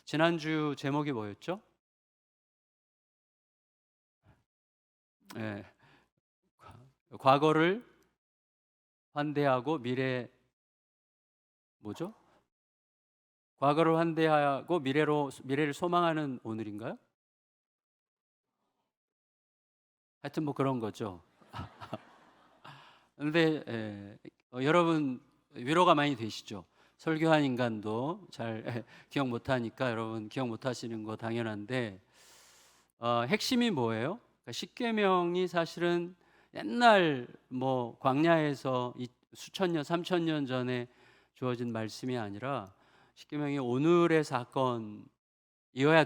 지난주 제목이 뭐였죠? 예, 과거를 환대하고 뭐죠? 과거를 환대하고 미래를 소망하는 오늘인가요? 하여튼 뭐 그런 거죠. 근데 여러분 위로가 많이 되시죠? 설교한 인간도 잘 기억 못하니까 여러분 기억 못하시는 거 당연한데 핵심이 뭐예요? 그러니까 십계명이 사실은 옛날 뭐 광야에서 수천 년, 삼천 년 전에 주어진 말씀이 아니라 십계명이 오늘의 사건이어야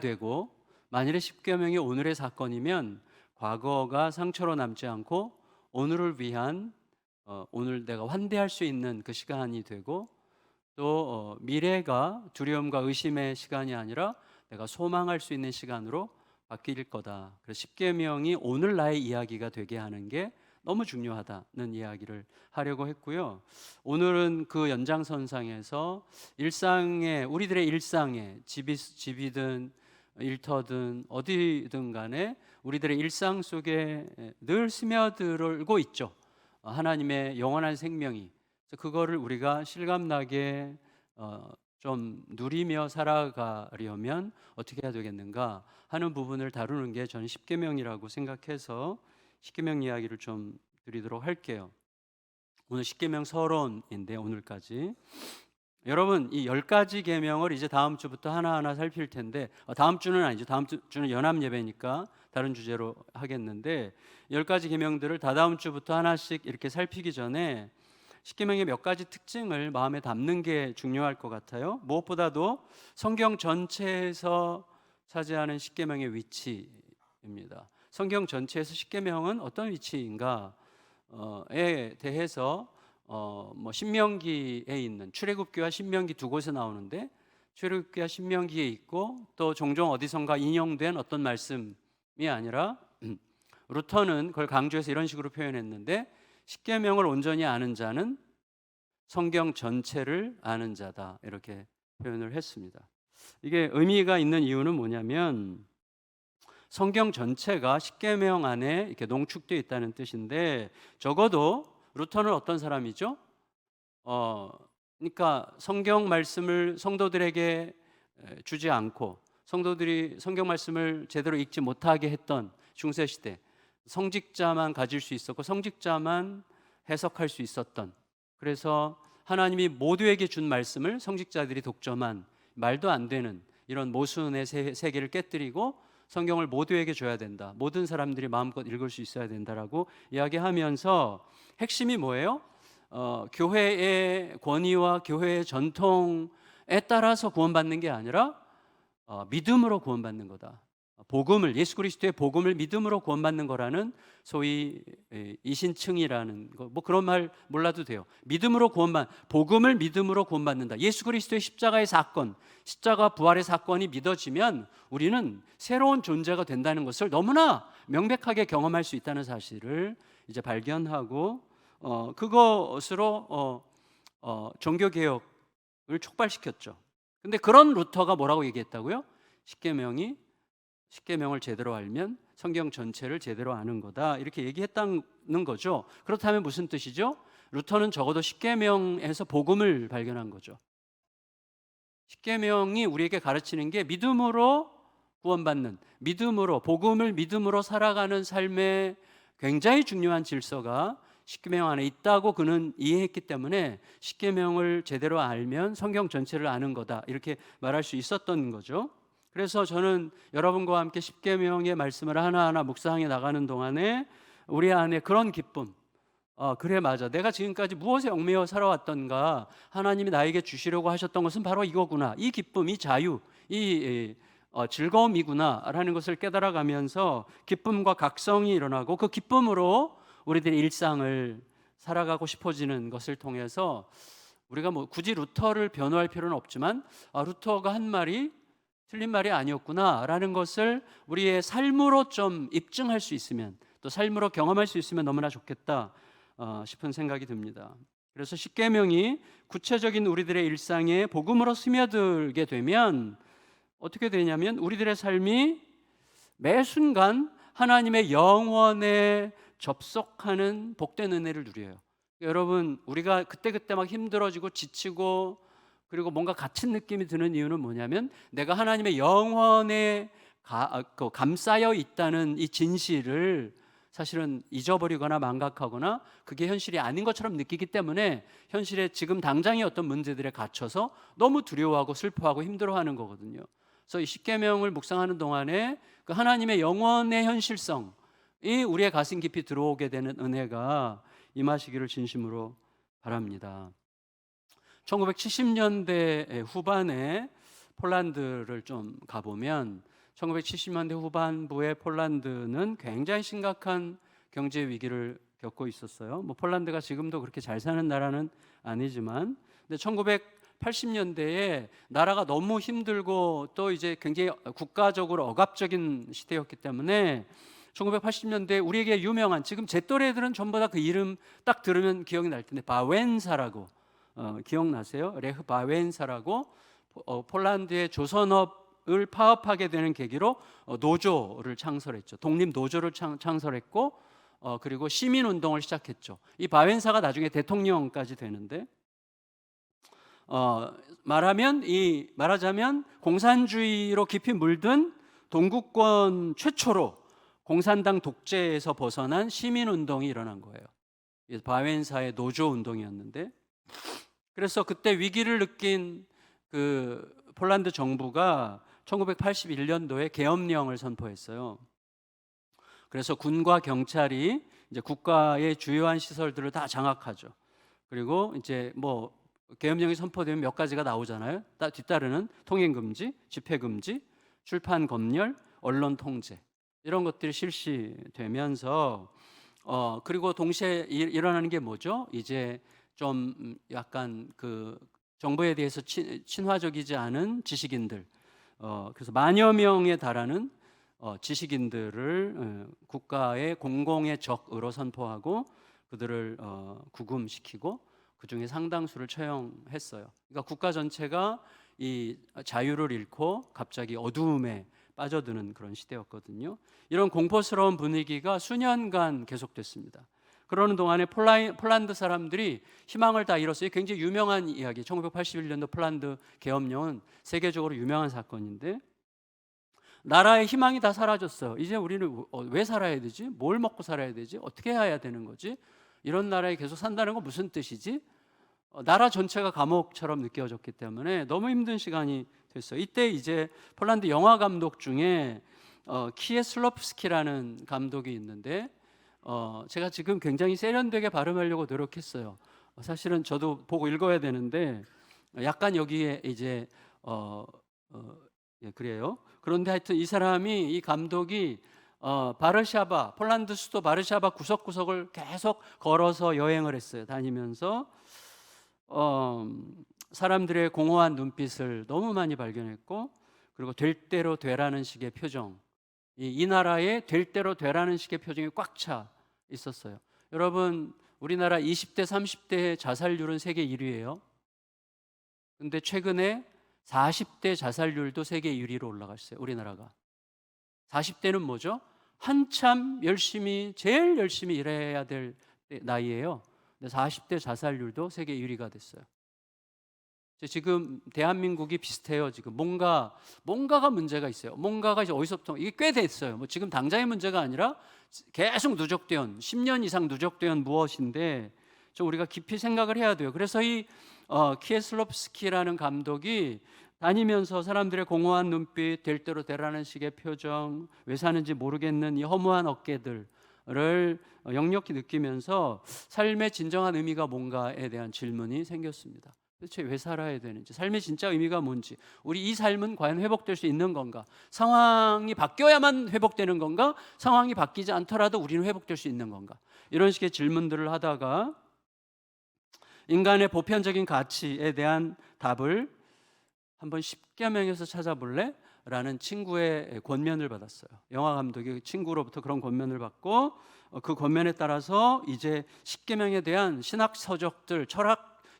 되고, 만일에 십계명이 오늘의 사건이면 과거가 상처로 남지 않고 오늘을 위한 오늘 내가 환대할 수 있는 그 시간이 되고, 또 미래가 두려움과 의심의 시간이 아니라 내가 소망할 수 있는 시간으로 바뀔 거다. 그래서 십계명이 오늘 나의 이야기가 되게 하는 게 너무 중요하다는 이야기를 하려고 했고요. 오늘은 그 연장선상에서 우리들의 일상에 집이든 일터든 어디든 간에 우리들의 일상 속에 늘 스며들고 있죠. 하나님의 영원한 생명이. 그거를 우리가 실감나게 좀 누리며 살아가려면 어떻게 해야 되겠는가 하는 부분을 다루는 게 저는 십계명이라고 생각해서 십계명 이야기를 좀 드리도록 할게요. 오늘 십계명 서론인데, 오늘까지 여러분 이 10가지 계명을 이제 다음 주부터 하나하나 살필 텐데, 다음 주는 아니죠. 다음 주는 연합 예배니까 다른 주제로 하겠는데, 10가지 계명들을 다다음 주부터 하나씩 이렇게 살피기 전에 십계명의 몇 가지 특징을 마음에 담는 게 중요할 것 같아요. 무엇보다도 성경 전체에서 차지하는 십계명의 위치입니다. 성경 전체에서 십계명은 어떤 위치인가에 대해서 뭐 신명기에 있는, 출애굽기와 신명기 두 곳에 나오는데, 출애굽기와 신명기에 있고 또 종종 어디선가 인용된 어떤 말씀이 아니라 루터는 그걸 강조해서 이런 식으로 표현했는데, 십계명을 온전히 아는 자는 성경 전체를 아는 자다, 이렇게 표현을 했습니다. 이게 의미가 있는 이유는 뭐냐면, 성경 전체가 십계명 안에 이렇게 농축되어 있다는 뜻인데, 적어도 루터는 어떤 사람이죠? 그러니까 성경 말씀을 성도들에게 주지 않고 성도들이 성경 말씀을 제대로 읽지 못하게 했던 중세 시대, 성직자만 가질 수 있었고 성직자만 해석할 수 있었던, 그래서 하나님이 모두에게 준 말씀을 성직자들이 독점한 말도 안 되는 이런 모순의 세계를 깨뜨리고 성경을 모두에게 줘야 된다, 모든 사람들이 마음껏 읽을 수 있어야 된다라고 이야기하면서, 핵심이 뭐예요? 교회의 권위와 교회의 전통에 따라서 구원받는 게 아니라 믿음으로 구원받는 거다. 예수 그리스도의 복음을 믿음으로 구원받는 거라는 소위 이신층이라는 거, 뭐 그런 말 몰라도 돼요. 복음을 믿음으로 구원받는다. 예수 그리스도의 십자가의 사건, 십자가 부활의 사건이 믿어지면 우리는 새로운 존재가 된다는 것을 너무나 명백하게 경험할 수 있다는 사실을 이제 발견하고, 그것으로 종교 개혁을 촉발시켰죠. 근데 그런 루터가 뭐라고 얘기했다고요? 십계명을 제대로 알면 성경 전체를 제대로 아는 거다, 이렇게 얘기했다는 거죠. 그렇다면 무슨 뜻이죠? 루터는 적어도 십계명에서 복음을 발견한 거죠. 십계명이 우리에게 가르치는 게 믿음으로 구원받는, 복음을 믿음으로 살아가는 삶의 굉장히 중요한 질서가 십계명 안에 있다고 그는 이해했기 때문에 십계명을 제대로 알면 성경 전체를 아는 거다, 이렇게 말할 수 있었던 거죠. 그래서 저는 여러분과 함께 십계명의 말씀을 하나하나 묵상해 나가는 동안에 우리 안에 그런 기쁨, 그래 맞아, 내가 지금까지 무엇에 얽매여 살아왔던가, 하나님이 나에게 주시려고 하셨던 것은 바로 이거구나, 이 기쁨, 이 자유, 이 즐거움이구나 라는 것을 깨달아가면서 기쁨과 각성이 일어나고, 그 기쁨으로 우리들의 일상을 살아가고 싶어지는 것을 통해서, 우리가 뭐 굳이 루터를 변호할 필요는 없지만 루터가 한 말이 틀린 말이 아니었구나 라는 것을 우리의 삶으로 좀 입증할 수 있으면, 또 삶으로 경험할 수 있으면 너무나 좋겠다 싶은 생각이 듭니다. 그래서 십계명이 구체적인 우리들의 일상에 복음으로 스며들게 되면 어떻게 되냐면 우리들의 삶이 매 순간 하나님의 영원에 접속하는 복된 은혜를 누려요. 여러분, 우리가 그때그때 막 힘들어지고 지치고 그리고 뭔가 갇힌 느낌이 드는 이유는 뭐냐면 내가 하나님의 영원에 감싸여 있다는 이 진실을 사실은 잊어버리거나 망각하거나 그게 현실이 아닌 것처럼 느끼기 때문에 현실에 지금 당장의 어떤 문제들에 갇혀서 너무 두려워하고 슬퍼하고 힘들어하는 거거든요. 그래서 이 십계명을 묵상하는 동안에 그 하나님의 영원의 현실성이 우리의 가슴 깊이 들어오게 되는 은혜가 임하시기를 진심으로 바랍니다. 1970년대 후반에 폴란드를 좀 가보면 1970년대 후반부의 폴란드는 굉장히 심각한 경제 위기를 겪고 있었어요. 뭐 폴란드가 지금도 그렇게 잘 사는 나라는 아니지만, 근데 1980년대에 나라가 너무 힘들고 또 이제 굉장히 국가적으로 억압적인 시대였기 때문에 1980년대 우리에게 유명한, 지금 제 또래들은 전부 다 그 이름 딱 들으면 기억이 날 텐데, 바웬사라고 기억나세요? 레흐 바웬사라고 폴란드의 조선업을 파업하게 되는 계기로 노조를 창설했죠. 독립 노조를 창설했고 그리고 시민 운동을 시작했죠. 이 바웬사가 나중에 대통령까지 되는데 말하자면 공산주의로 깊이 물든 동구권 최초로 공산당 독재에서 벗어난 시민 운동이 일어난 거예요. 바웬사의 노조 운동이었는데, 그래서 그때 위기를 느낀 그 폴란드 정부가 1981년도에 계엄령을 선포했어요. 그래서 군과 경찰이 이제 국가의 주요한 시설들을 다 장악하죠. 그리고 이제 뭐 계엄령이 선포되면 몇 가지가 나오잖아요. 뒤따르는 통행 금지, 집회 금지, 출판 검열, 언론 통제, 이런 것들이 실시되면서 그리고 동시에 일어나는 게 뭐죠? 이제 좀 약간 그 정부에 대해서 친화적이지 않은 지식인들, 그래서 만여 명에 달하는 지식인들을 국가의 공공의 적으로 선포하고 그들을 구금시키고 그 중에 상당수를 처형했어요. 그러니까 국가 전체가 이 자유를 잃고 갑자기 어두움에 빠져드는 그런 시대였거든요. 이런 공포스러운 분위기가 수년간 계속됐습니다. 그러는 동안에 폴란드 사람들이 희망을 다 잃었어요. 굉장히 유명한 이야기, 1981년도 폴란드 계엄령은 세계적으로 유명한 사건인데 나라의 희망이 다 사라졌어요. 이제 우리는 왜 살아야 되지? 뭘 먹고 살아야 되지? 어떻게 해야 되는 거지? 이런 나라에 계속 산다는 건 무슨 뜻이지? 나라 전체가 감옥처럼 느껴졌기 때문에 너무 힘든 시간이 됐어요. 이때 이제 폴란드 영화 감독 중에 키에슬롭스키라는 감독이 있는데 제가 지금 굉장히 세련되게 발음하려고 노력했어요. 사실은 저도 보고 읽어야 되는데 약간 여기에 이제 예, 그래요. 그런데 하여튼 이 감독이 바르샤바, 폴란드 수도 바르샤바 구석구석을 계속 걸어서 여행을 했어요. 다니면서 사람들의 공허한 눈빛을 너무 많이 발견했고, 그리고 될 대로 되라는 식의 표정, 이 나라에 될 대로 되라는 식의 표정이 꽉 차 있었어요. 여러분, 우리나라 20대 30대 자살률은 세계 1위예요. 근데 최근에 40대 자살률도 세계 1위로 올라갔어요. 우리나라가. 40대는 뭐죠? 한참 제일 열심히 일해야 될 나이예요. 근데 40대 자살률도 세계 1위가 됐어요. 지금 대한민국이 비슷해요. 지금 뭔가가 문제가 있어요. 뭔가가 이제 어디서부터 이게 꽤 됐어요. 뭐 지금 당장의 문제가 아니라 계속 누적되어 10년 이상 누적되어 무엇인데 좀 우리가 깊이 생각을 해야 돼요. 그래서 이 키에슬롭스키라는 감독이 다니면서 사람들의 공허한 눈빛, 될 대로 되라는 식의 표정, 왜 사는지 모르겠는 이 허무한 어깨들을 역력히 느끼면서 삶의 진정한 의미가 뭔가에 대한 질문이 생겼습니다. 도대체 왜 살아야 되는지, 삶의 진짜 의미가 뭔지, 우리 이 삶은 과연 회복될 수 있는 건가, 상황이 바뀌어야만 회복되는 건가, 상황이 바뀌지 않더라도 우리는 회복될 수 있는 건가, 이런 식의 질문들을 하다가 인간의 보편적인 가치에 대한 답을 한번 십계명에서 찾아볼래? 라는 친구의 권면을 받았어요. 영화 감독이 친구로부터 그런 권면을 받고 그 권면에 따라서 이제 십계명에 대한 신학 서적들,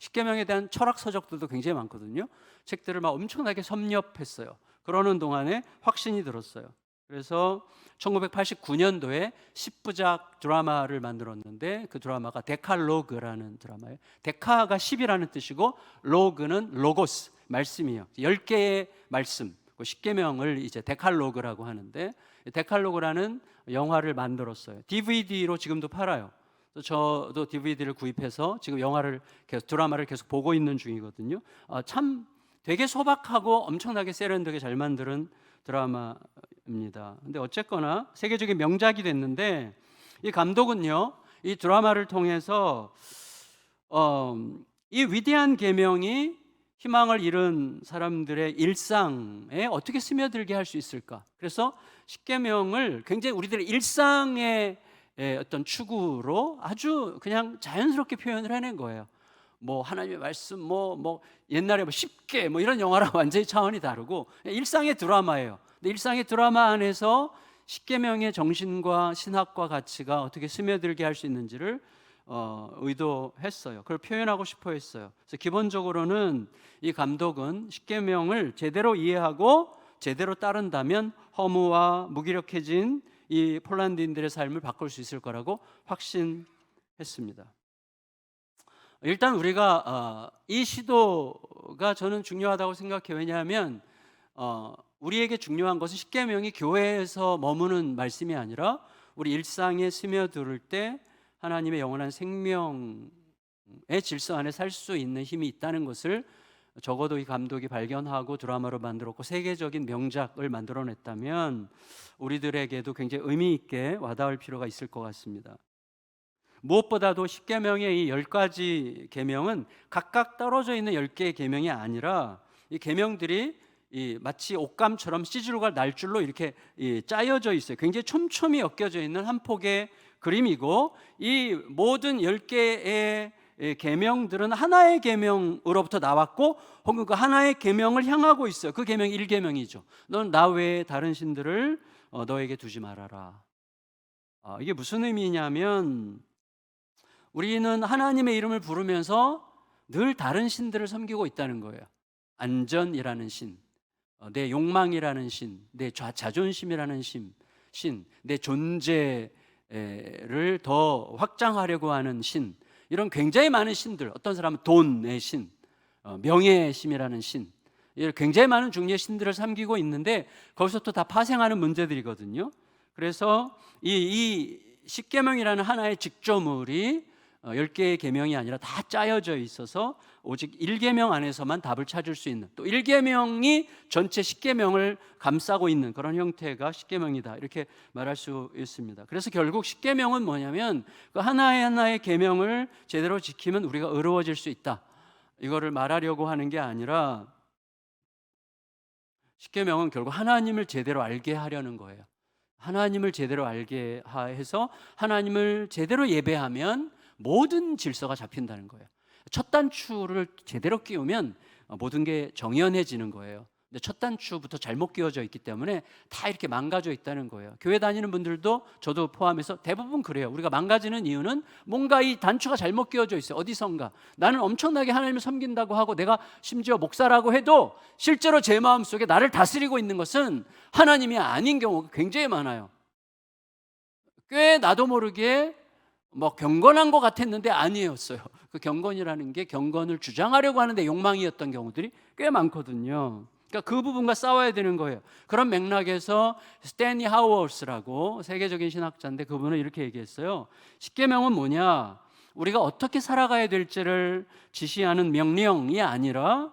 십계명에 대한 철학 서적들도 굉장히 많거든요. 책들을 막 엄청나게 섭렵했어요. 그러는 동안에 확신이 들었어요. 그래서 1989년도에 10부작 드라마를 만들었는데 그 드라마가 데칼로그라는 드라마예요. 데카가 10이라는 뜻이고 로그는 로고스, 말씀이에요. 10개의 말씀, 10계명을 이제 데칼로그라고 하는데, 데칼로그라는 영화를 만들었어요. DVD로 지금도 팔아요. 저도 DVD를 구입해서 지금 드라마를 계속 보고 있는 중이거든요. 참 되게 소박하고 엄청나게 세련되게 잘 만든 드라마입니다. 근데 어쨌거나 세계적인 명작이 됐는데, 이 감독은요, 이 드라마를 통해서 이 위대한 계명이 희망을 잃은 사람들의 일상에 어떻게 스며들게 할 수 있을까? 그래서 십계명을 굉장히 우리들의 일상의 어떤 추구로 아주 그냥 자연스럽게 표현을 해낸 거예요. 뭐 하나님의 말씀, 뭐 옛날에 뭐 10개 뭐 이런 영화랑 완전히 차원이 다르고 일상의 드라마예요. 근데 일상의 드라마 안에서 십계명의 정신과 신학과 가치가 어떻게 스며들게 할 수 있는지를 의도했어요. 그걸 표현하고 싶어 했어요. 그래서 기본적으로는 이 감독은 십계명을 제대로 이해하고 제대로 따른다면 허무와 무기력해진 이 폴란드인들의 삶을 바꿀 수 있을 거라고 확신했습니다. 일단 우리가 이 시도가 저는 중요하다고 생각해요. 왜냐하면 우리에게 중요한 것은 십계명이 교회에서 머무는 말씀이 아니라 우리 일상에 스며들 때 하나님의 영원한 생명의 질서 안에 살 수 있는 힘이 있다는 것을 적어도 이 감독이 발견하고 드라마로 만들었고 세계적인 명작을 만들어냈다면 우리들에게도 굉장히 의미 있게 와닿을 필요가 있을 것 같습니다. 무엇보다도 십계명의 이 10가지 계명은 각각 떨어져 있는 10개의 계명이 아니라 이 계명들이 마치 옷감처럼 시줄과 날줄로 이렇게 짜여져 있어요. 굉장히 촘촘히 엮여져 있는 한 폭의 그림이고, 이 모든 10개의 계명들은 하나의 계명으로부터 나왔고 혹은 그 하나의 계명을 향하고 있어요. 그 계명이 1계명이죠. 너는 나 외에 다른 신들을 너에게 두지 말아라. 이게 무슨 의미냐면 우리는 하나님의 이름을 부르면서 늘 다른 신들을 섬기고 있다는 거예요. 안전이라는 신, 내 욕망이라는 신, 내 자존심이라는 신, 내 존재를 더 확장하려고 하는 신, 이런 굉장히 많은 신들, 어떤 사람은 돈의 신, 명예의 신이라는 신, 굉장히 많은 종류의 신들을 섬기고 있는데 거기서 또 다 파생하는 문제들이거든요. 그래서 이 십계명이라는 하나의 직조물이 10개의 계명이 아니라 다 짜여져 있어서 오직 1계명 안에서만 답을 찾을 수 있는, 또 1계명이 전체 10계명을 감싸고 있는 그런 형태가 십계명이다, 이렇게 말할 수 있습니다. 그래서 결국 십계명은 뭐냐면 그 하나의 계명을 제대로 지키면 우리가 의로워질 수 있다, 이거를 말하려고 하는 게 아니라 십계명은 결국 하나님을 제대로 알게 하려는 거예요. 하나님을 제대로 알게 해서 하나님을 제대로 예배하면 모든 질서가 잡힌다는 거예요. 첫 단추를 제대로 끼우면 모든 게 정연해지는 거예요. 근데 첫 단추부터 잘못 끼워져 있기 때문에 다 이렇게 망가져 있다는 거예요. 교회 다니는 분들도 저도 포함해서 대부분 그래요. 우리가 망가지는 이유는 뭔가 이 단추가 잘못 끼워져 있어요. 어디선가 나는 엄청나게 하나님을 섬긴다고 하고 내가 심지어 목사라고 해도 실제로 제 마음속에 나를 다스리고 있는 것은 하나님이 아닌 경우가 굉장히 많아요. 꽤 나도 모르게 경건한 것 같았는데 아니었어요. 그 경건이라는 게 경건을 주장하려고 하는데 욕망이었던 경우들이 꽤 많거든요. 그러니까 그 부분과 싸워야 되는 거예요. 그런 맥락에서 스탠리 하워스라고 세계적인 신학자인데 그분은 이렇게 얘기했어요. 십계명은 뭐냐? 우리가 어떻게 살아가야 될지를 지시하는 명령이 아니라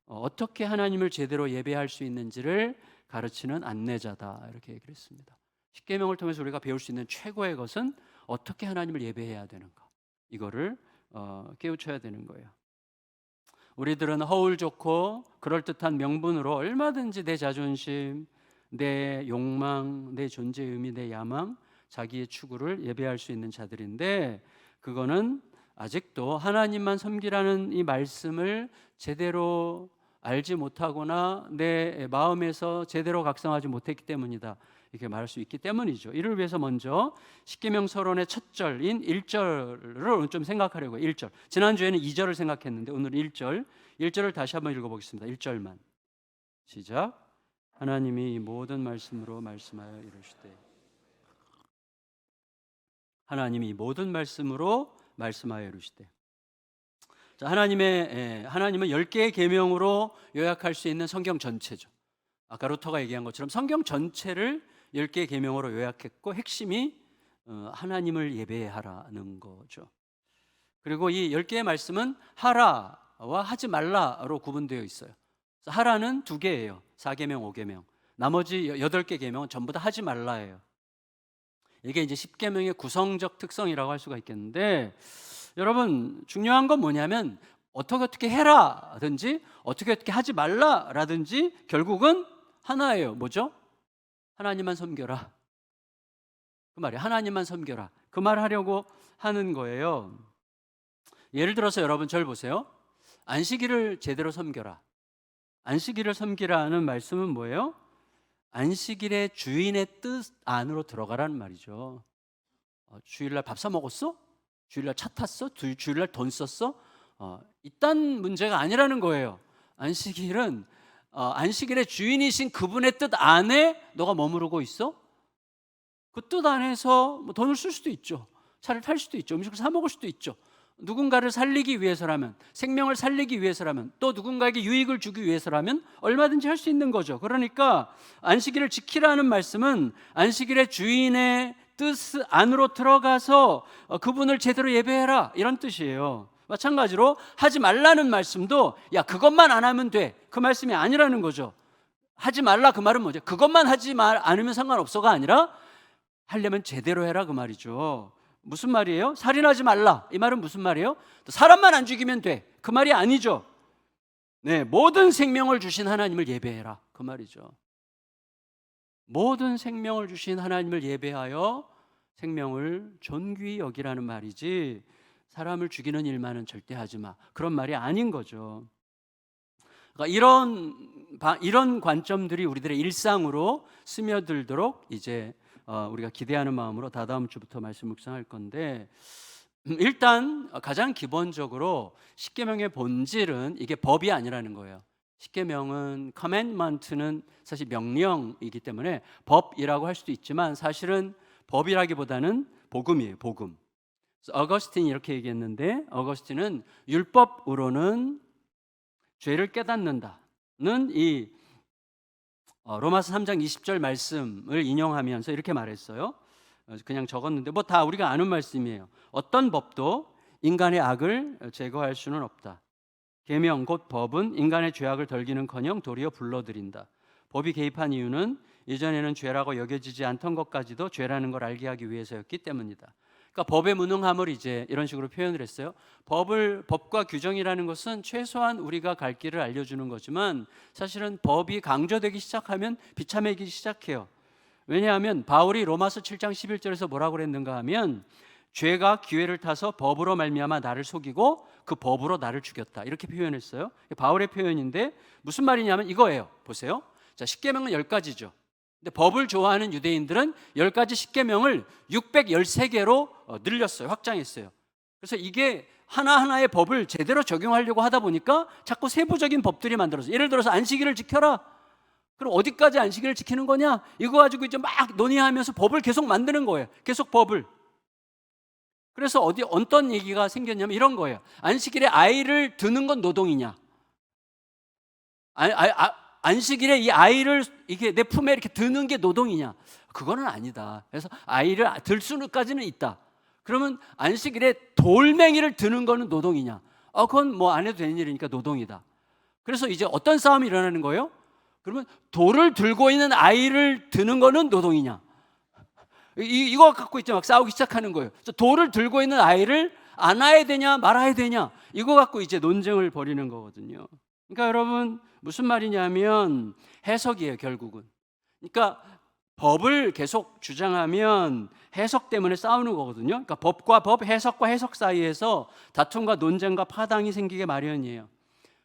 어떻게 하나님을 제대로 예배할 수 있는지를 가르치는 안내자다, 이렇게 얘기를 했습니다. 십계명을 통해서 우리가 배울 수 있는 최고의 것은 어떻게 하나님을 예배해야 되는가, 이거를 깨우쳐야 되는 거예요. 우리들은 허울 좋고 그럴듯한 명분으로 얼마든지 내 자존심, 내 욕망, 내 존재의 의미, 내 야망, 자기의 추구를 예배할 수 있는 자들인데 그거는 아직도 하나님만 섬기라는 이 말씀을 제대로 알지 못하거나 내 마음에서 제대로 각성하지 못했기 때문이다, 이렇게 말할 수 있기 때문이죠. 이를 위해서 먼저 십계명 서론의 첫 절인 1절을 좀 생각하려고요. 1절. 지난주에는 2절을 생각했는데 오늘 1절을 다시 한번 읽어보겠습니다. 1절만 시작. 하나님이 이 모든 말씀으로 말씀하여 이르시되 하나님이 모든 말씀으로 말씀하여 이르시되 자, 하나님은 10개의 계명으로 요약할 수 있는 성경 전체죠. 아까 루터가 얘기한 것처럼 성경 전체를 10개의 계명으로 요약했고 핵심이 하나님을 예배하라는 거죠. 그리고 이 10개의 말씀은 하라와 하지 말라로 구분되어 있어요. 하라는 2개예요. 4계명, 5계명. 나머지 8개 계명은 전부 다 하지 말라예요. 이게 이제 10계명의 구성적 특성이라고 할 수가 있겠는데, 여러분 중요한 건 뭐냐면 어떻게 해라든지 어떻게 하지 말라라든지 결국은 하나예요. 뭐죠? 하나님만 섬겨라. 그 말이에요. 하나님만 섬겨라. 그 말 하려고 하는 거예요. 예를 들어서 여러분 절 보세요. 안식일을 제대로 섬겨라. 안식일을 섬기라는 말씀은 뭐예요? 안식일의 주인의 뜻 안으로 들어가라는 말이죠. 주일날 밥 사 먹었어? 주일날 차 탔어? 주일날 돈 썼어? 이딴 문제가 아니라는 거예요. 안식일은 안식일의 주인이신 그분의 뜻 안에 너가 머무르고 있어? 그 뜻 안에서 뭐 돈을 쓸 수도 있죠. 차를 탈 수도 있죠. 음식을 사 먹을 수도 있죠. 누군가를 살리기 위해서라면, 생명을 살리기 위해서라면, 또 누군가에게 유익을 주기 위해서라면 얼마든지 할 수 있는 거죠. 그러니까 안식일을 지키라는 말씀은 안식일의 주인의 뜻 안으로 들어가서 그분을 제대로 예배해라, 이런 뜻이에요. 마찬가지로 하지 말라는 말씀도 야 그것만 안 하면 돼, 그 말씀이 아니라는 거죠. 하지 말라 그 말은 뭐죠? 그것만 하지 않으면 상관없어가 아니라 하려면 제대로 해라 그 말이죠. 무슨 말이에요? 살인하지 말라, 이 말은 무슨 말이에요? 사람만 안 죽이면 돼, 그 말이 아니죠. 네, 모든 생명을 주신 하나님을 예배해라, 그 말이죠. 모든 생명을 주신 하나님을 예배하여 생명을 존귀히 여기라는 말이지, 사람을 죽이는 일만은 절대 하지 마, 그런 말이 아닌 거죠. 그러니까 이런 관점들이 우리들의 일상으로 스며들도록 이제 우리가 기대하는 마음으로 다다음 주부터 말씀 묵상할 건데, 일단 가장 기본적으로 십계명의 본질은 이게 법이 아니라는 거예요. 십계명은 commandment는 사실 명령이기 때문에 법이라고 할 수도 있지만 사실은 법이라기보다는 복음이에요. 복음. 어거스틴이 이렇게 얘기했는데, 어거스틴은 율법으로는 죄를 깨닫는다는 이 로마서 3장 20절 말씀을 인용하면서 이렇게 말했어요. 그냥 적었는데 뭐 다 우리가 아는 말씀이에요. 어떤 법도 인간의 악을 제거할 수는 없다. 계명 곧 법은 인간의 죄악을 덜기는커녕 도리어 불러들인다. 법이 개입한 이유는 이전에는 죄라고 여겨지지 않던 것까지도 죄라는 걸 알게 하기 위해서였기 때문이다. 그러니까 법의 무능함을 이제 이런 식으로 표현을 했어요. 법과 규정이라는 것은 최소한 우리가 갈 길을 알려주는 거지만 사실은 법이 강조되기 시작하면 비참해지기 시작해요. 왜냐하면 바울이 로마서 7장 11절에서 뭐라고 그랬는가 하면 죄가 기회를 타서 법으로 말미암아 나를 속이고 그 법으로 나를 죽였다, 이렇게 표현했어요. 바울의 표현인데 무슨 말이냐면 이거예요. 보세요. 자, 십계명은 10가지죠. 근데 법을 좋아하는 유대인들은 10가지 십계명을 613개로 늘렸어요. 확장했어요. 그래서 이게 하나하나의 법을 제대로 적용하려고 하다 보니까 자꾸 세부적인 법들이 만들어져요. 예를 들어서 안식일을 지켜라. 그럼 어디까지 안식일을 지키는 거냐? 이거 가지고 이제 막 논의하면서 법을 계속 만드는 거예요. 계속 법을. 그래서 어떤 얘기가 생겼냐면 이런 거예요. 안식일에 아이를 드는 건 노동이냐? 안식일에 이 아이를 이게 내 품에 이렇게 드는 게 노동이냐? 그거는 아니다. 그래서 아이를 들 수는까지는 있다. 그러면 안식일에 돌멩이를 드는 거는 노동이냐? 그건 뭐 안 해도 되는 일이니까 노동이다. 그래서 이제 어떤 싸움이 일어나는 거예요? 그러면 돌을 들고 있는 아이를 드는 거는 노동이냐? 이거 갖고 이제 막 싸우기 시작하는 거예요. 돌을 들고 있는 아이를 안아야 되냐 말아야 되냐, 이거 갖고 이제 논쟁을 벌이는 거거든요. 그러니까 여러분 무슨 말이냐면 해석이에요, 결국은. 그러니까 법을 계속 주장하면 해석 때문에 싸우는 거거든요. 그러니까 법과 법, 해석과 해석 사이에서 다툼과 논쟁과 파당이 생기게 마련이에요.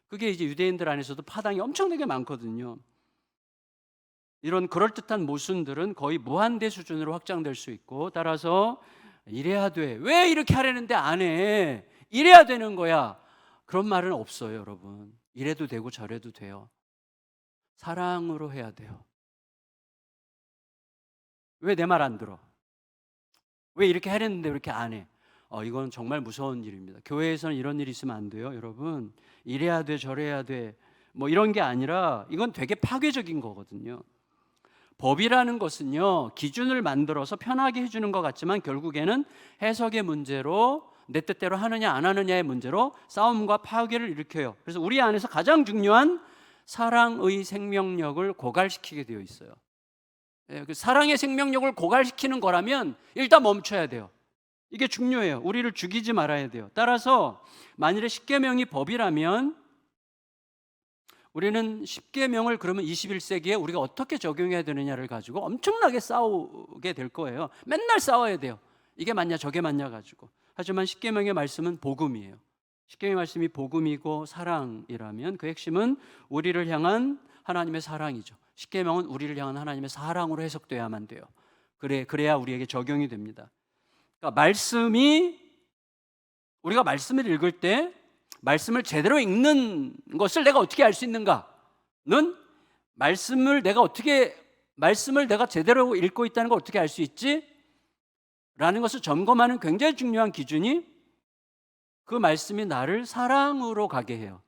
그게 이제 유대인들 안에서도 파당이 엄청나게 많거든요. 이런 그럴듯한 모순들은 거의 무한대 수준으로 확장될 수 있고, 따라서 이래야 돼, 왜 이렇게 하려는데 안 해, 이래야 되는 거야, 그런 말은 없어요. 여러분 이래도 되고 저래도 돼요. 사랑으로 해야 돼요. 왜 내 말 안 들어? 왜 이렇게 하랬는데 왜 이렇게 안 해? 이건 정말 무서운 일입니다. 교회에서는 이런 일이 있으면 안 돼요, 여러분. 이래야 돼, 저래야 돼, 뭐 이런 게 아니라 이건 되게 파괴적인 거거든요. 법이라는 것은요, 기준을 만들어서 편하게 해주는 것 같지만 결국에는 해석의 문제로, 내 뜻대로 하느냐 안 하느냐의 문제로 싸움과 파괴를 일으켜요. 그래서 우리 안에서 가장 중요한 사랑의 생명력을 고갈시키게 되어 있어요. 그 사랑의 생명력을 고갈시키는 거라면 일단 멈춰야 돼요. 이게 중요해요. 우리를 죽이지 말아야 돼요. 따라서 만일에 십계명이 법이라면 우리는 십계명을 그러면 21세기에 우리가 어떻게 적용해야 되느냐를 가지고 엄청나게 싸우게 될 거예요. 맨날 싸워야 돼요. 이게 맞냐 저게 맞냐 가지고. 하지만 십계명의 말씀은 복음이에요. 십계명의 말씀이 복음이고 사랑이라면 그 핵심은 우리를 향한 하나님의 사랑이죠. 십계명은 우리를 향한 하나님의 사랑으로 해석돼야만 돼요. 그래야 우리에게 적용이 됩니다. 그러니까 우리가 말씀을 읽을 때 말씀을 제대로 읽는 것을 내가 어떻게 알 수 있는가는 말씀을 내가 제대로 읽고 있다는 걸 어떻게 알 수 있지? 라는 것을 점검하는 굉장히 중요한 기준이 그 말씀이 나를 사랑으로 가게 해요.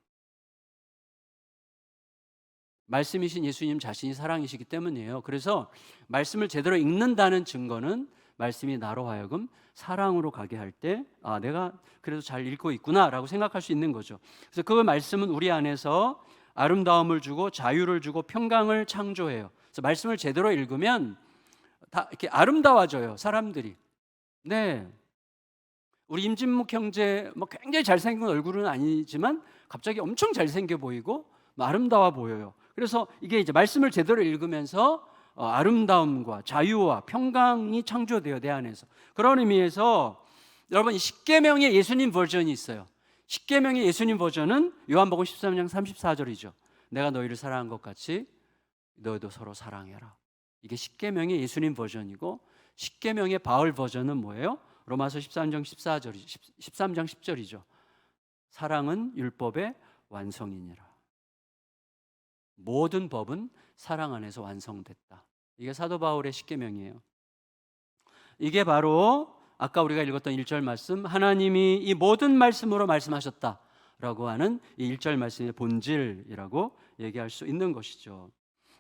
말씀이신 예수님 자신이 사랑이시기 때문이에요. 그래서 말씀을 제대로 읽는다는 증거는 말씀이 나로 하여금 사랑으로 가게 할 때 내가 그래도 잘 읽고 있구나라고 생각할 수 있는 거죠. 그래서 그 말씀은 우리 안에서 아름다움을 주고 자유를 주고 평강을 창조해요. 그래서 말씀을 제대로 읽으면 다 이렇게 아름다워져요, 사람들이. 네, 우리 임진묵 형제 굉장히 잘생긴 얼굴은 아니지만 갑자기 엄청 잘생겨 보이고 아름다워 보여요. 그래서 이게 이제 말씀을 제대로 읽으면서 아름다움과 자유와 평강이 창조돼요, 내 안에서. 그런 의미에서 여러분, 십계명의 예수님 버전이 있어요. 십계명의 예수님 버전은 요한복음 13장 34절이죠. 내가 너희를 사랑한 것 같이 너희도 서로 사랑해라. 이게 십계명의 예수님 버전이고, 십계명의 바울 버전은 뭐예요? 로마서 13장 10절이죠. 사랑은 율법의 완성이니라. 모든 법은 사랑 안에서 완성됐다. 이게 사도 바울의 십계명이에요. 이게 바로 아까 우리가 읽었던 1절 말씀, 하나님이 이 모든 말씀으로 말씀하셨다라고 하는 이 1절 말씀의 본질이라고 얘기할 수 있는 것이죠.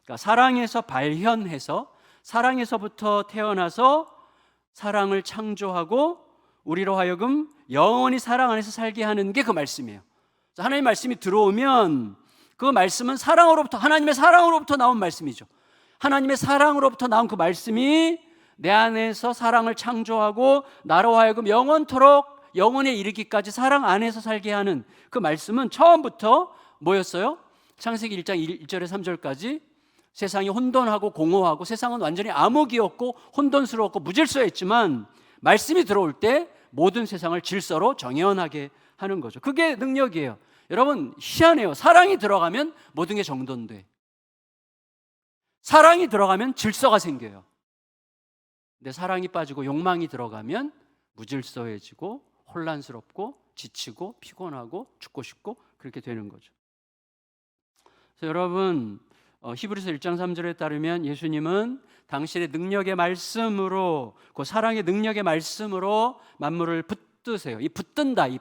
그러니까 사랑에서 발현해서, 사랑에서부터 태어나서 사랑을 창조하고 우리로 하여금 영원히 사랑 안에서 살게 하는 게 그 말씀이에요. 하나님의 말씀이 들어오면 그 말씀은 하나님의 사랑으로부터 나온 말씀이죠. 하나님의 사랑으로부터 나온 그 말씀이 내 안에서 사랑을 창조하고 나로 하여금 영원토록 영원에 이르기까지 사랑 안에서 살게 하는 그 말씀은 처음부터 뭐였어요? 창세기 1장 1절에 3절까지 세상이 혼돈하고 공허하고 세상은 완전히 암흑이었고 혼돈스러웠고 무질서했지만 말씀이 들어올 때 모든 세상을 질서로 정연하게 하는 거죠. 그게 능력이에요. 여러분, 희한해요. 사랑이 들어가면 모든 게 정돈돼. 사랑이 들어가면 질서가 생겨요. 근데 사랑이 빠지고 욕망이 들어가면 무질서해지고 혼란스럽고 지치고 피곤하고 죽고 싶고 그렇게 되는 거죠. 그래서 여러분, 히브리서 1장 3절에 따르면 예수님은 당신의 능력의 말씀으로, 그 사랑의 능력의 말씀으로 만물을 붙드세요. 이 붙든다, 이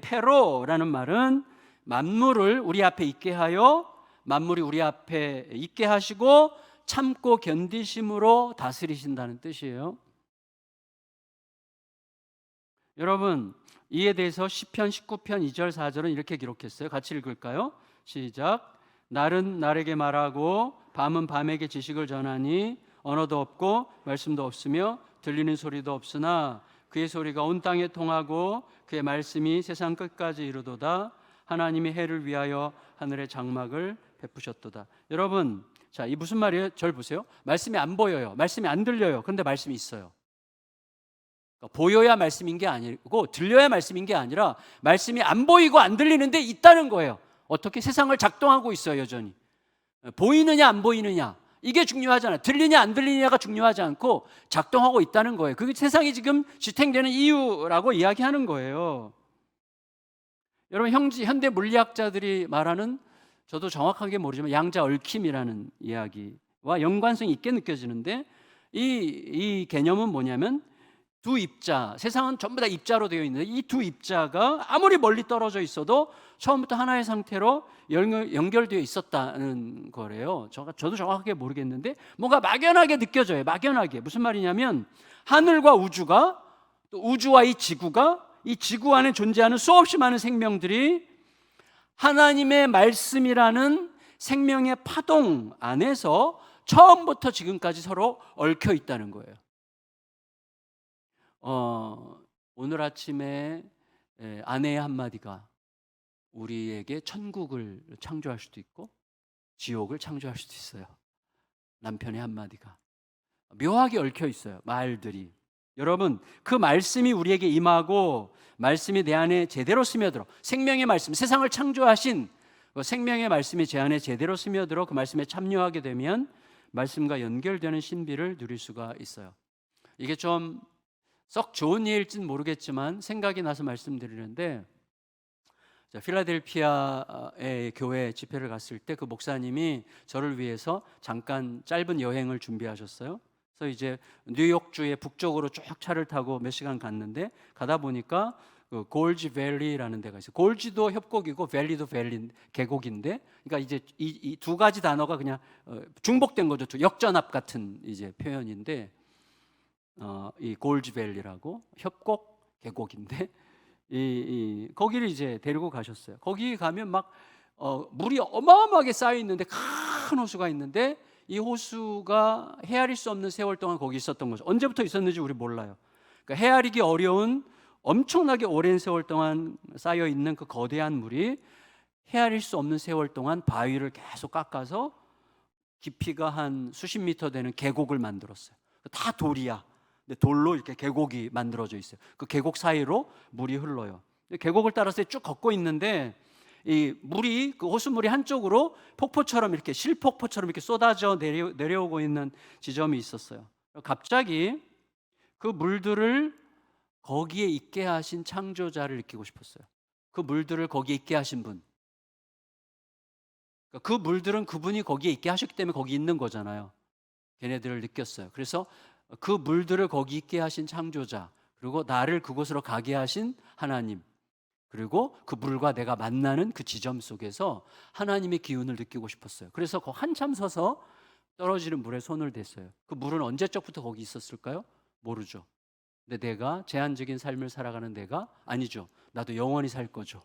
페로라는 말은 만물을 우리 앞에 있게 하여 만물이 우리 앞에 있게 하시고 참고 견디심으로 다스리신다는 뜻이에요. 여러분, 이에 대해서 시편 19편 2절 4절은 이렇게 기록했어요. 같이 읽을까요? 시작. 날은 날에게 말하고 밤은 밤에게 지식을 전하니 언어도 없고 말씀도 없으며 들리는 소리도 없으나 그의 소리가 온 땅에 통하고 그의 말씀이 세상 끝까지 이르도다. 하나님이 해를 위하여 하늘의 장막을 베푸셨도다. 여러분, 자, 이 무슨 말이에요? 절 보세요. 말씀이 안 보여요. 말씀이 안 들려요. 그런데 말씀이 있어요. 그러니까 보여야 말씀인 게 아니고 들려야 말씀인 게 아니라 말씀이 안 보이고 안 들리는데 있다는 거예요. 어떻게? 세상을 작동하고 있어요, 여전히. 보이느냐 안 보이느냐 이게 중요하잖아요. 들리냐 안 들리냐가 중요하지 않고 작동하고 있다는 거예요. 그게 세상이 지금 지탱되는 이유라고 이야기하는 거예요. 여러분, 현대 물리학자들이 말하는 저도 정확하게 모르지만 양자 얽힘이라는 이야기와 연관성이 있게 느껴지는데 이 개념은 뭐냐면 두 입자, 세상은 전부 다 입자로 되어 있는데 이 두 입자가 아무리 멀리 떨어져 있어도 처음부터 하나의 상태로 연결되어 있었다는 거래요. 저도 정확하게 모르겠는데 뭔가 막연하게 느껴져요. 막연하게. 무슨 말이냐면 하늘과 우주가, 또 우주와 이 지구 안에 존재하는 수없이 많은 생명들이 하나님의 말씀이라는 생명의 파동 안에서 처음부터 지금까지 서로 얽혀 있다는 거예요. 오늘 아침에 아내의 한마디가 우리에게 천국을 창조할 수도 있고 지옥을 창조할 수도 있어요. 남편의 한마디가 묘하게 얽혀 있어요. 말들이. 여러분, 그 말씀이 우리에게 임하고 말씀이 내 안에 제대로 스며들어, 생명의 말씀, 세상을 창조하신 그 생명의 말씀이 제 안에 제대로 스며들어 그 말씀에 참여하게 되면 말씀과 연결되는 신비를 누릴 수가 있어요. 이게 좀 썩 좋은 예일지는 모르겠지만 생각이 나서 말씀드리는데, 필라델피아의 교회 집회를 갔을 때 그 목사님이 저를 위해서 잠깐 짧은 여행을 준비하셨어요. 그래서 이제 뉴욕주의 북쪽으로 쭉 차를 타고 몇 시간 갔는데, 가다 보니까 그 골지 밸리라는 데가 있어요. 골지도 협곡이고 밸리도 계곡인데, 그러니까 이제 이 두 가지 단어가 그냥 중복된 거죠. 역전압 같은 이제 표현인데, 이 골지 밸리라고 협곡 계곡인데 거기를 이제 데리고 가셨어요. 거기 가면 막 물이 어마어마하게 쌓여 있는데, 큰 호수가 있는데 이 호수가 헤아릴 수 없는 세월 동안 거기 있었던 거죠. 언제부터 있었는지 우리 몰라요. 그러니까 헤아리기 어려운 엄청나게 오랜 세월 동안 쌓여 있는 그 거대한 물이 헤아릴 수 없는 세월 동안 바위를 계속 깎아서 깊이가 한 수십 미터 되는 계곡을 만들었어요. 다 돌이야. 근데 돌로 이렇게 계곡이 만들어져 있어요. 그 계곡 사이로 물이 흘러요. 계곡을 따라서 쭉 걷고 있는데 이 물이, 그 호수물이 한쪽으로 폭포처럼 이렇게 실폭포처럼 이렇게 쏟아져 내려오고 있는 지점이 있었어요. 갑자기 그 물들을 거기에 있게 하신 창조자를 느끼고 싶었어요. 그 물들을 거기에 있게 하신 분. 그 물들은 그분이 거기에 있게 하셨기 때문에 거기 있는 거잖아요. 걔네들을 느꼈어요. 그래서 그 물들을 거기 있게 하신 창조자, 그리고 나를 그곳으로 가게 하신 하나님, 그리고 그 물과 내가 만나는 그 지점 속에서 하나님의 기운을 느끼고 싶었어요. 그래서 한참 서서 떨어지는 물에 손을 댔어요. 그 물은 언제적부터 거기 있었을까요? 모르죠. 근데 내가 제한적인 삶을 살아가는 내가 아니죠. 나도 영원히 살 거죠.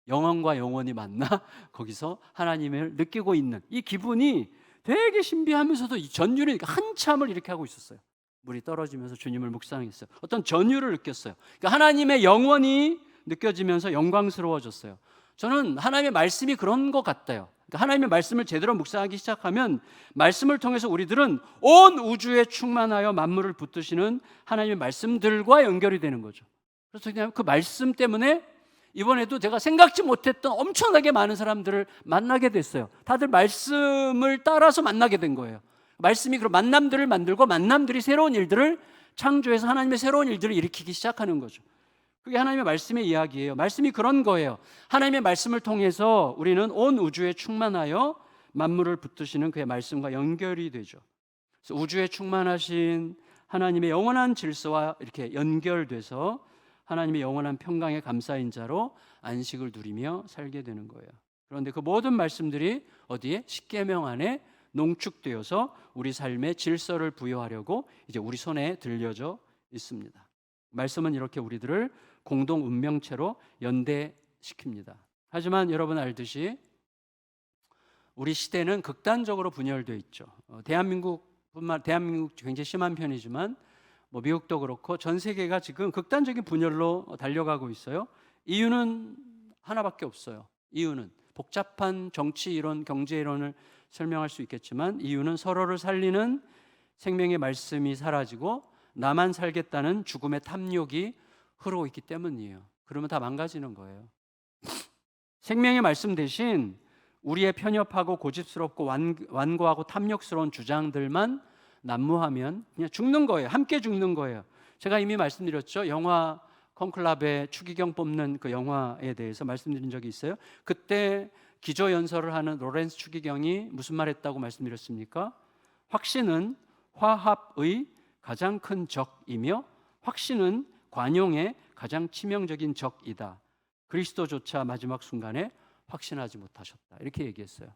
영원과 영원히 만나 거기서 하나님을 느끼고 있는 이 기분이 되게 신비하면서도 이 전율이 한참을 이렇게 하고 있었어요. 물이 떨어지면서 주님을 묵상했어요. 어떤 전율을 느꼈어요. 그러니까 하나님의 영원이 느껴지면서 영광스러워졌어요. 저는 하나님의 말씀이 그런 것 같아요. 그러니까 하나님의 말씀을 제대로 묵상하기 시작하면 말씀을 통해서 우리들은 온 우주에 충만하여 만물을 붙드시는 하나님의 말씀들과 연결이 되는 거죠. 그래서 그냥 그 말씀 때문에 이번에도 제가 생각지 못했던 엄청나게 많은 사람들을 만나게 됐어요. 다들 말씀을 따라서 만나게 된 거예요. 말씀이 그런 만남들을 만들고 만남들이 새로운 일들을 창조해서 하나님의 새로운 일들을 일으키기 시작하는 거죠. 그게 하나님의 말씀의 이야기예요. 말씀이 그런 거예요. 하나님의 말씀을 통해서 우리는 온 우주에 충만하여 만물을 붙드시는 그의 말씀과 연결이 되죠. 그래서 우주에 충만하신 하나님의 영원한 질서와 이렇게 연결돼서 하나님의 영원한 평강의 감사인 자로 안식을 누리며 살게 되는 거예요. 그런데 그 모든 말씀들이 어디에? 십계명 안에 농축되어서 우리 삶의 질서를 부여하려고 이제 우리 손에 들려져 있습니다. 말씀은 이렇게 우리들을 공동 운명체로 연대시킵니다. 하지만 여러분 알듯이 우리 시대는 극단적으로 분열되어 있죠. 대한민국 굉장히 심한 편이지만 미국도 그렇고 전 세계가 지금 극단적인 분열로 달려가고 있어요. 이유는 하나밖에 없어요. 이유는 복잡한 정치 이론, 경제 이론을 설명할 수 있겠지만 이유는 서로를 살리는 생명의 말씀이 사라지고 나만 살겠다는 죽음의 탐욕이 흐르고 있기 때문이에요. 그러면 다 망가지는 거예요. 생명의 말씀 대신 우리의 편협하고 고집스럽고 완고하고 탐욕스러운 주장들만 난무하면 그냥 죽는 거예요. 함께 죽는 거예요. 제가 이미 말씀드렸죠. 영화 콘클라베 추기경 뽑는 그 영화에 대해서 말씀드린 적이 있어요. 그때 기조연설을 하는 로렌스 추기경이 무슨 말 했다고 말씀드렸습니까? 확신은 화합의 가장 큰 적이며 확신은 관용의 가장 치명적인 적이다. 그리스도조차 마지막 순간에 확신하지 못하셨다. 이렇게 얘기했어요.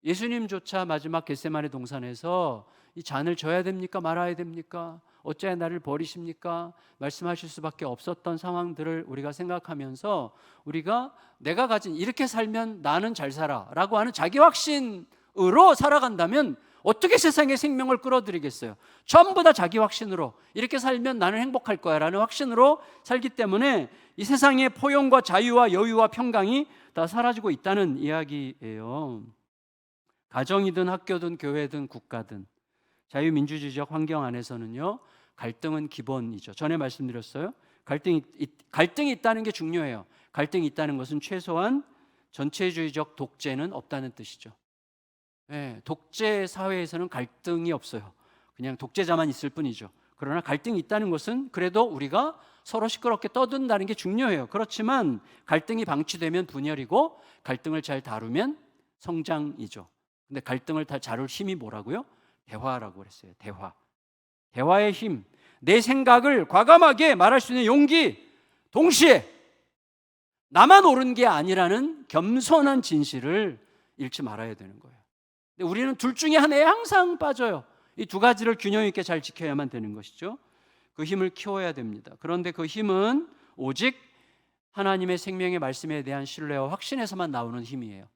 예수님조차 마지막 겟세마네 동산에서 이 잔을 져야 됩니까? 말아야 됩니까? 어찌하여 나를 버리십니까? 말씀하실 수밖에 없었던 상황들을 우리가 생각하면서 우리가 내가 가진 이렇게 살면 나는 잘 살아 라고 하는 자기 확신으로 살아간다면 어떻게 세상에 생명을 끌어들이겠어요? 전부 다 자기 확신으로 이렇게 살면 나는 행복할 거야 라는 확신으로 살기 때문에 이 세상의 포용과 자유와 여유와 평강이 다 사라지고 있다는 이야기예요. 가정이든 학교든 교회든 국가든 자유민주주의적 환경 안에서는요, 갈등은 기본이죠. 전에 말씀드렸어요. 갈등이 있다는 게 중요해요. 갈등이 있다는 것은 최소한 전체주의적 독재는 없다는 뜻이죠. 네, 독재 사회에서는 갈등이 없어요. 그냥 독재자만 있을 뿐이죠. 그러나 갈등이 있다는 것은 그래도 우리가 서로 시끄럽게 떠든다는 게 중요해요. 그렇지만 갈등이 방치되면 분열이고 갈등을 잘 다루면 성장이죠. 근데 갈등을 다 다룰 힘이 뭐라고요? 대화라고 그랬어요. 대화의 힘, 내 생각을 과감하게 말할 수 있는 용기, 동시에 나만 옳은 게 아니라는 겸손한 진실을 잃지 말아야 되는 거예요. 근데 우리는 둘 중에 하나에 항상 빠져요. 이 두 가지를 균형 있게 잘 지켜야만 되는 것이죠. 그 힘을 키워야 됩니다. 그런데 그 힘은 오직 하나님의 생명의 말씀에 대한 신뢰와 확신에서만 나오는 힘이에요.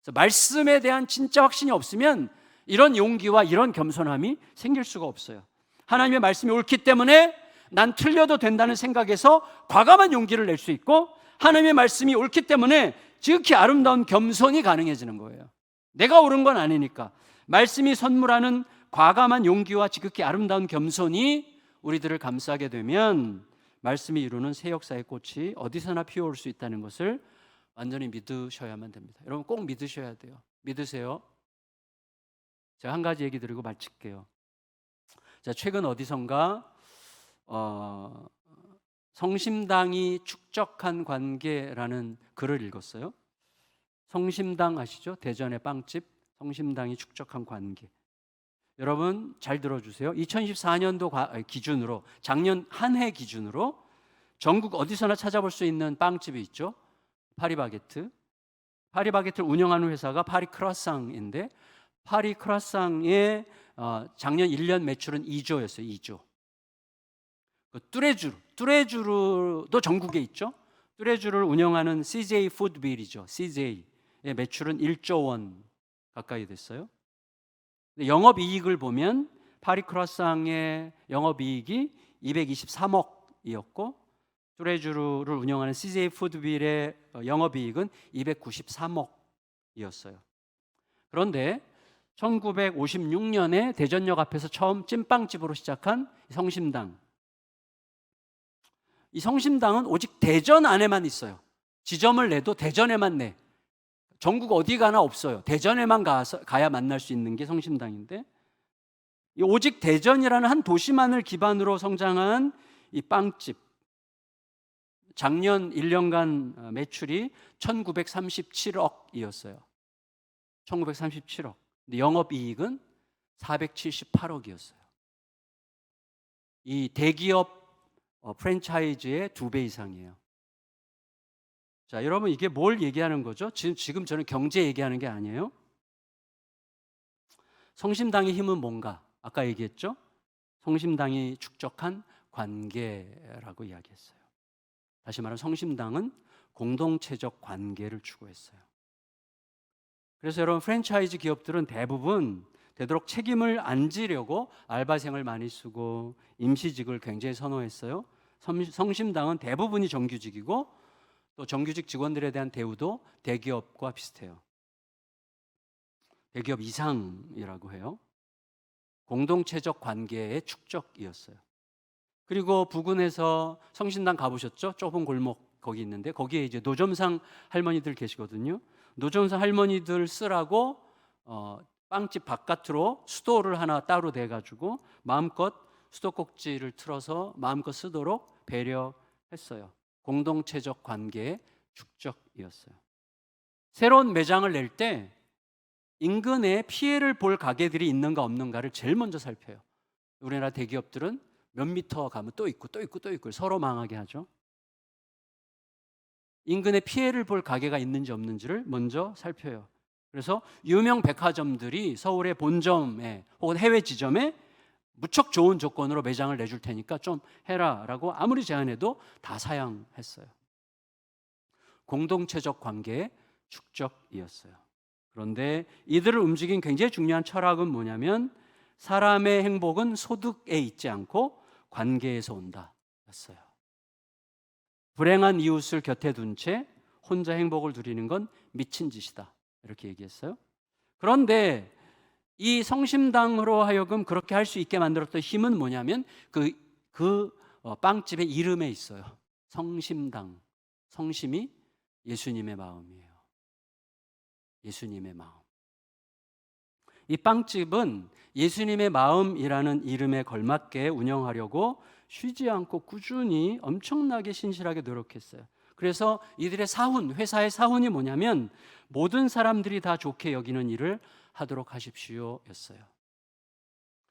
그래서 말씀에 대한 진짜 확신이 없으면 이런 용기와 이런 겸손함이 생길 수가 없어요. 하나님의 말씀이 옳기 때문에 난 틀려도 된다는 생각에서 과감한 용기를 낼 수 있고, 하나님의 말씀이 옳기 때문에 지극히 아름다운 겸손이 가능해지는 거예요. 내가 옳은 건 아니니까. 말씀이 선물하는 과감한 용기와 지극히 아름다운 겸손이 우리들을 감싸게 되면 말씀이 이루는 새 역사의 꽃이 어디서나 피어올 수 있다는 것을 완전히 믿으셔야만 됩니다. 여러분 꼭 믿으셔야 돼요. 믿으세요. 제가 한 가지 얘기 드리고 마칠게요. 자, 최근 어디선가 성심당이 축적한 관계라는 글을 읽었어요. 성심당 아시죠? 대전의 빵집 성심당이 축적한 관계. 여러분 잘 들어주세요. 2014년도 기준으로, 작년 한 해 기준으로 전국 어디서나 찾아볼 수 있는 빵집이 있죠. 파리바게트. 파리바게트를 운영하는 회사가 파리 크루아상인데, 파리 크루아상의 작년 1년 매출은 2조였어요. 2조. 뚜레쥬르도 전국에 있죠. 뚜레쥬르를 운영하는 CJ 푸드빌이죠. CJ의 매출은 1조 원 가까이 됐어요. 영업이익을 보면 파리 크루아상의 영업이익이 223억이었고 뚜레쥬르를 운영하는 CJ 푸드빌의 영업이익은 293억이었어요. 그런데 1956년에 대전역 앞에서 처음 찐빵집으로 시작한 성심당. 이 성심당은 오직 대전 안에만 있어요. 지점을 내도 대전에만 내. 전국 어디 가나 없어요. 대전에만 가야 만날 수 있는 게 성심당인데, 오직 대전이라는 한 도시만을 기반으로 성장한 이 빵집, 작년 1년간 매출이 1937억이었어요. 1937억. 근데 영업이익은 478억이었어요. 이 대기업 프랜차이즈의 2배 이상이에요. 자, 여러분 이게 뭘 얘기하는 거죠? 지금 저는 경제 얘기하는 게 아니에요. 성심당의 힘은 뭔가? 아까 얘기했죠? 성심당이 축적한 관계라고 이야기했어요. 다시 말하면 성심당은 공동체적 관계를 추구했어요. 그래서 여러분 프랜차이즈 기업들은 대부분 되도록 책임을 안 지려고 알바생을 많이 쓰고 임시직을 굉장히 선호했어요. 성심당은 대부분이 정규직이고 또 정규직 직원들에 대한 대우도 대기업과 비슷해요. 대기업 이상이라고 해요. 공동체적 관계의 축적이었어요. 그리고 부근에서 성심당 가보셨죠? 좁은 골목 거기 있는데 거기에 이제 노점상 할머니들 계시거든요. 노점상 할머니들 쓰라고 빵집 바깥으로 수도를 하나 따로 대가지고 마음껏 수도꼭지를 틀어서 마음껏 쓰도록 배려했어요. 공동체적 관계의 축적이었어요. 새로운 매장을 낼 때 인근에 피해를 볼 가게들이 있는가 없는가를 제일 먼저 살펴요. 우리나라 대기업들은 몇 미터 가면 또 있고 또 있고 또 있고 서로 망하게 하죠. 인근에 피해를 볼 가게가 있는지 없는지를 먼저 살펴요. 그래서 유명 백화점들이 서울의 본점에 혹은 해외 지점에 무척 좋은 조건으로 매장을 내줄 테니까 좀 해라라고 아무리 제안해도 다 사양했어요. 공동체적 관계의 축적이었어요. 그런데 이들을 움직인 굉장히 중요한 철학은 뭐냐면 사람의 행복은 소득에 있지 않고 관계에서 온다 였어요. 불행한 이웃을 곁에 둔 채 혼자 행복을 누리는 건 미친 짓이다 이렇게 얘기했어요. 그런데 이 성심당으로 하여금 그렇게 할 수 있게 만들었던 힘은 뭐냐면 빵집의 이름에 있어요. 성심당. 성심이 예수님의 마음이에요. 예수님의 마음. 이 빵집은 예수님의 마음이라는 이름에 걸맞게 운영하려고 쉬지 않고 꾸준히 엄청나게 신실하게 노력했어요. 그래서 이들의 사훈, 회사의 사훈이 뭐냐면 모든 사람들이 다 좋게 여기는 일을 하도록 하십시오 였어요.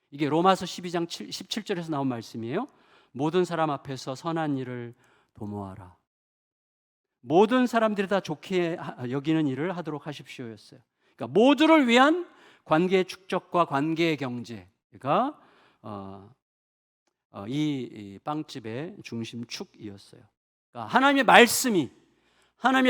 이게 로마서 12장 17절에서 나온 말씀이에요. 모든 사람 앞에서 선한 일을 도모하라. 모든 사람들이 다 좋게 여기는 일을 하도록 하십시오 였어요. 그러니까 모두를 위한 관계의 축적과 관계의 경제가 이 빵집의 중심축이었어요. 그러니까 하나님의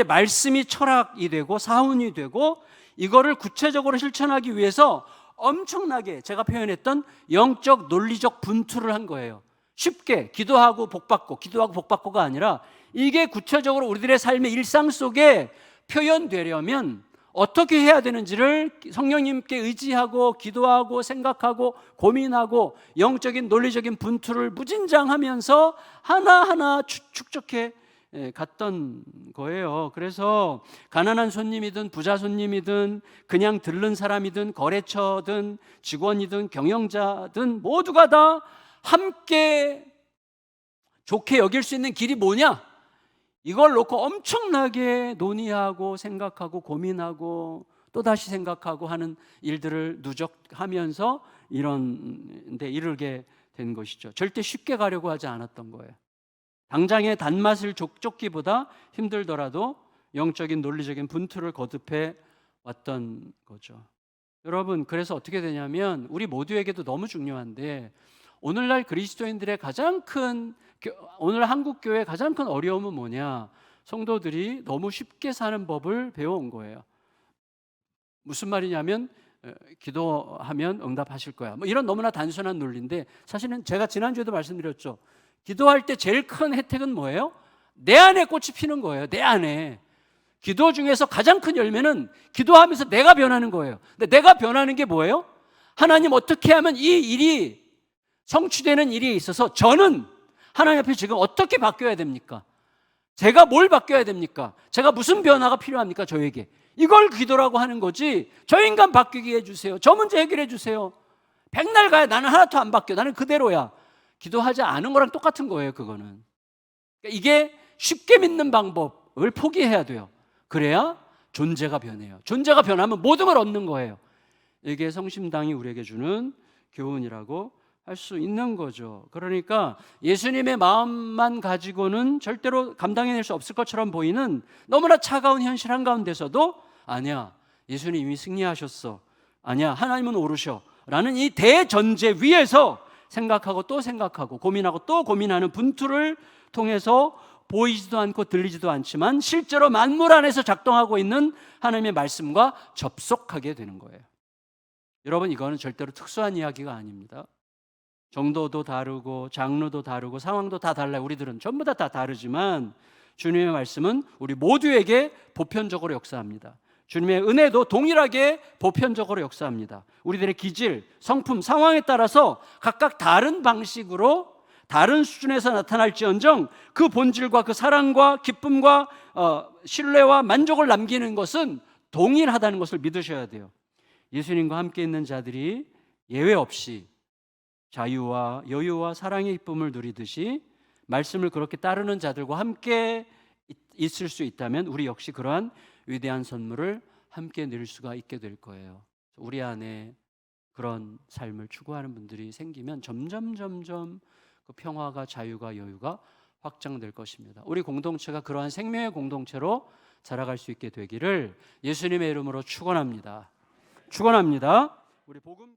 말씀이 철학이 되고 사훈이 되고 이거를 구체적으로 실천하기 위해서 엄청나게 제가 표현했던 영적 논리적 분투를 한 거예요. 쉽게 기도하고 복받고가 아니라 이게 구체적으로 우리들의 삶의 일상 속에 표현되려면 어떻게 해야 되는지를 성령님께 의지하고 기도하고 생각하고 고민하고 영적인 논리적인 분투를 무진장하면서 하나하나 축적해 갔던 거예요. 그래서 가난한 손님이든 부자 손님이든 그냥 들른 사람이든 거래처든 직원이든 경영자든 모두가 다 함께 좋게 여길 수 있는 길이 뭐냐? 이걸 놓고 엄청나게 논의하고 생각하고 고민하고 또다시 생각하고 하는 일들을 누적하면서 이런 데 이르게 된 것이죠. 절대 쉽게 가려고 하지 않았던 거예요. 당장의 단맛을 쫓기보다 힘들더라도 영적인 논리적인 분투를 거듭해 왔던 거죠. 여러분, 그래서 어떻게 되냐면 우리 모두에게도 너무 중요한데 오늘날 그리스도인들의 오늘 한국 교회의 가장 큰 어려움은 뭐냐? 성도들이 너무 쉽게 사는 법을 배워온 거예요. 무슨 말이냐면 기도하면 응답하실 거야. 뭐 이런 너무나 단순한 논리인데 사실은 제가 지난주에도 말씀드렸죠. 기도할 때 제일 큰 혜택은 뭐예요? 내 안에 꽃이 피는 거예요. 내 안에. 기도 중에서 가장 큰 열매는 기도하면서 내가 변하는 거예요. 근데 내가 변하는 게 뭐예요? 하나님 어떻게 하면 이 일이 성취되는 일에 있어서 저는 하나님 앞에 지금 어떻게 바뀌어야 됩니까? 제가 뭘 바뀌어야 됩니까? 제가 무슨 변화가 필요합니까? 저에게. 이걸 기도라고 하는 거지. 저 인간 바뀌게 해주세요. 저 문제 해결해 주세요. 백날 가야 나는 하나도 안 바뀌어. 나는 그대로야. 기도하지 않은 거랑 똑같은 거예요. 그거는. 이게 쉽게 믿는 방법을 포기해야 돼요. 그래야 존재가 변해요. 존재가 변하면 모든 걸 얻는 거예요. 이게 성심당이 우리에게 주는 교훈이라고 할 수 있는 거죠. 그러니까 예수님의 마음만 가지고는 절대로 감당해낼 수 없을 것처럼 보이는 너무나 차가운 현실 한가운데서도 아니야, 예수님 이미 승리하셨어. 아니야, 하나님은 오르셔. 라는 이 대전제 위에서 생각하고 또 생각하고 고민하고 또 고민하는 분투를 통해서 보이지도 않고 들리지도 않지만 실제로 만물 안에서 작동하고 있는 하나님의 말씀과 접속하게 되는 거예요. 여러분, 이거는 절대로 특수한 이야기가 아닙니다. 정도도 다르고 장르도 다르고 상황도 다 달라요. 우리들은 전부 다 다르지만 주님의 말씀은 우리 모두에게 보편적으로 역사합니다. 주님의 은혜도 동일하게 보편적으로 역사합니다. 우리들의 기질, 성품, 상황에 따라서 각각 다른 방식으로 다른 수준에서 나타날지언정 그 본질과 그 사랑과 기쁨과 신뢰와 만족을 남기는 것은 동일하다는 것을 믿으셔야 돼요. 예수님과 함께 있는 자들이 예외 없이 자유와 여유와 사랑의 기쁨을 누리듯이 말씀을 그렇게 따르는 자들과 함께 있을 수 있다면 우리 역시 그러한 위대한 선물을 함께 누릴 수가 있게 될 거예요. 우리 안에 그런 삶을 추구하는 분들이 생기면 점점 그 평화가, 자유가, 여유가 확장될 것입니다. 우리 공동체가 그러한 생명의 공동체로 자라갈 수 있게 되기를 예수님의 이름으로 축원합니다. 축원합니다. 우리 복음